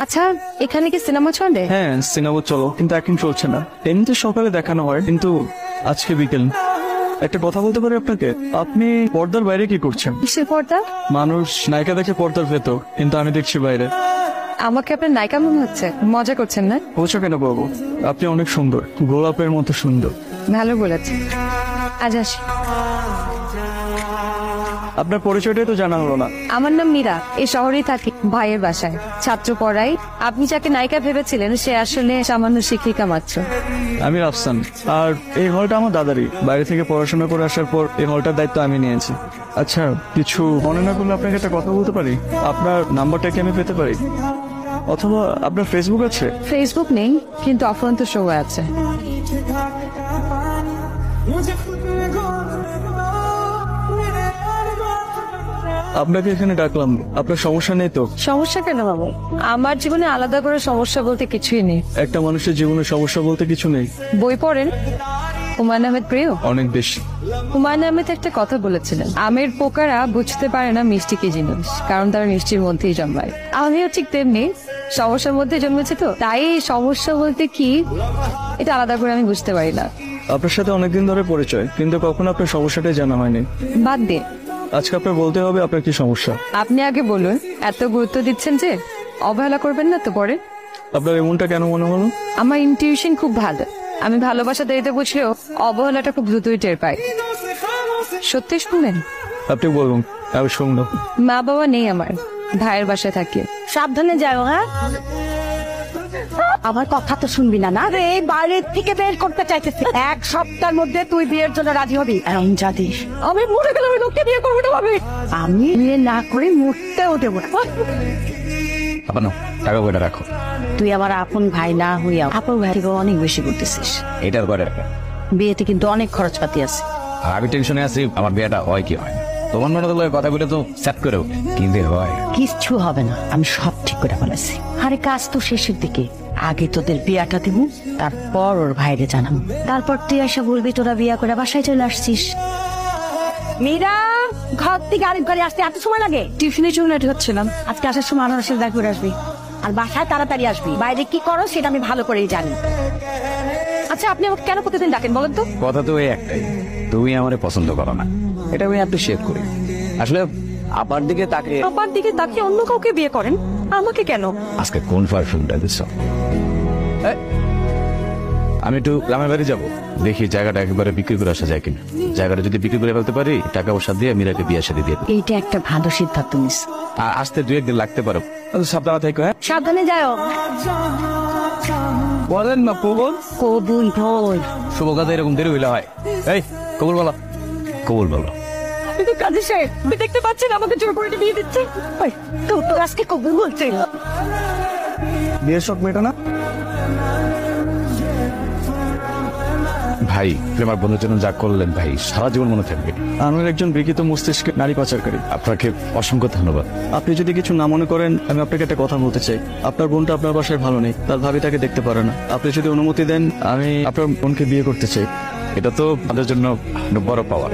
আচ্ছা, এখানে কি সিনেমা চলে? হ্যাঁ, সিনেমা চলো, কিন্তু এখন চলছে না। এমনিতে সকালে দেখানো হয়, কিন্তু আজকে বিকেল। একটা কথা বলতে পারি আপনাকে? আপনি পর্দার বাইরে কি করছেন? কিসের পর্দা? মানুষ নায়িকা দেখে পর্দার ভেতর, কিন্তু আমি দেখছি বাইরে। আমাকে আপনার নায়িকা মনে হচ্ছে? মজা করছেন না? বলছো কেন বাবু? আপনি অনেক সুন্দর, গোলাপের মতো সুন্দর। ভালো বলেছে। আজ আসি। আপনার পরিচয়টাই তো জানা হলো না। আমার নাম মীরা, এই শহরেই থাকি, ভাইয়ের বাসায় ছাত্র পড়াই। আপনি যাকে নায়িকা ভেবেছিলেন সে আসলে সামান্য শিক্ষিকা মাত্র। আমি রাফসান, আর এই হলটা আমার দাদারই। বাইরে থেকে পড়াশোনা করে আসার পর এই হলটার দায়িত্ব আমি নিয়েছি। আচ্ছা, কিছু মনে না করলে আপনাকে একটা কথা বলতে পারি? আপনার নাম্বারটা কি আমি পেতে পারি? অথবা আপনার ফেসবুক আছে? ফেসবুক নেই, কিন্তু অফুরন্ত সময় আছে। আপনাকে এখানে ডাকলাম, আপনার সমস্যা নেই তো? সমস্যা কেন বাবু? আমার জীবনে আলাদা করে সমস্যা বলতে কিছুই নেই। একটা মানুষের জীবনে সমস্যা বলতে কিছু নেই। বই পড়েন? হুমায়ুন আহমেদ প্রিয়? অনেক বেশি। হুমায়ুন আহমেদ একটা কথা বলেছিলেন, আমের পোকারা বুঝতে পারে না মিষ্টি কি জিনিস, কারণ তারা মিষ্টির মধ্যেই জন্মায়। আমিও ঠিক তেমনি সমস্যার মধ্যে জন্মেছি, তো তাই সমস্যা বলতে কি এটা আলাদা করে আমি বুঝতে পারি না। আপনার সাথে অনেকদিন ধরে পরিচয়, কিন্তু কখনো আপনার সমস্যাটাই জানা হয়নি। বাদ দিন, আজকে আপনার বলতে হবে আপনার কি সমস্যা। আপনি আগে বলুন। এত গুরুত্ব দিচ্ছেন যে, অবহেলা করবেন না তো পরে। আপনার এমনটা কেন মনে হলো? আমার ইনটিউশন খুব ভালো। আমি ভালোবাসা দেরিতে বুঝলেও অবহেলাটা খুব দ্রুতই টের পাই। সত্যি শুনলেন? আপনি বলুন, আমি শুনলাম। মা বাবা নেই আমার, ভাইয়ের বাসায় থাকি। সাবধানে যাও। হ্যাঁ, আমার কথা তো শুনবি না? না রে, এই বাইরের থেকে বের করতে চাইতেছি। এক সপ্তাহের মধ্যে তুই বিয়ের জন্য রাজি হবি। এমন জাদিস আমি মরে গেলে ওই লোককে বিয়ে করবো না ভাবি। আমি বিয়ে না করে মরতেও দেবো না। আপনার টাকা কয়টা রাখো। তুই আমার আপন ভাই না হইয়া আপন ভাই থেকে অনেক বেশি করতেছিস। এটার করে রাখা। বিয়েতে কিন্তু অনেক খরচপাতি আছে। আর আমি টেনশনে আছি আমার বিয়েটা হয় কি হয় না। তোমার মনে হলো কথাগুলো তো সেট করে কিন্তু হয় কিচ্ছু হবে না, আমি সব ঠিক করে ফেলেছি। আরে কাজ তো শেষের দিকে, আগে তোদের বিয়াটা দিব, তারপর ওর ভাইরে জানাবো। তারপর তুই এসে বলবি তোরা বিয়া করে বাসায় চলে আসছিস। মীরা, ঘর থেকে আরেক ঘরে আসতে এত সময় লাগে? টিউশনের জন্য রেডি হচ্ছিলাম। আজকে আসার সময় আনারসের সাথে দেখা করে আসবি, আর বাসায় তাড়াতাড়ি আসবি। বাইরে কি করো সেটা আমি ভালো করেই জানি। আচ্ছা, আপনি আমাকে কেন প্রতিদিন ডাকেন বলেন তো? কথা তো এই একটাই, তুমি আমারে পছন্দ করো না। এটা আমি অ্যাপ্রিশিয়েট করি। আসলে আপার দিকে তাকে আপার দিকে তাকিয়ে অন্য কাউকে বিয়ে করেন, আমাকে কেন? আজকে কোন পারফিউমটা দিচ্ছ? আমি একটু গ্রামের বাড়ি যাবো, দেখি জায়গাটা একেবারে বিক্রি করে আসা যায় কিনা। জায়গাটা যদি বিক্রি করে ফেলতে পারি, টাকা পয়সা দিয়ে মীরাকে বিয়ে সাথে দিয়ে। এইটা একটা ভালো সিদ্ধান্ত নিস। আর আসতে 2-1 দিন লাগতে পারো, সাবধানে থাকো। হ্যাঁ, সাবধানে যাও। বলেন না কবুল। কবুল বল। শুভ কথা এরকম দেরি হইলে হয়। এই কবুল বলো, কবুল বলো। কিন্তু কাজী সাহেব, আপনি দেখতে পাচ্ছেন আমাকে জোর করে বিয়ে দিচ্ছে। তো তো আজকে কবুল বলছে। বিয়ের শখ মেটা না? ভাই, প্রেমার বন্ধুর জন্য যা করলেন ভাই, সারা জীবন মনে থাকবে। আমার একজন বিকৃত মস্তিষ্কের নারী পাচারকারী। আপনাকে অসংখ্য ধন্যবাদ। আপনি যদি কিছু না মনে করেন, আমি আপনাকে একটা কথা বলতে চাই। আপনার বোনটা আপনার বাসায় ভালো নেই, তার ভাবি তাকে দেখতে পারে না। আপনি যদি অনুমতি দেন, আমি আপনার বোনকে বিয়ে করতে চাই। এটা তো আমাদের জন্য বড় পাওয়া।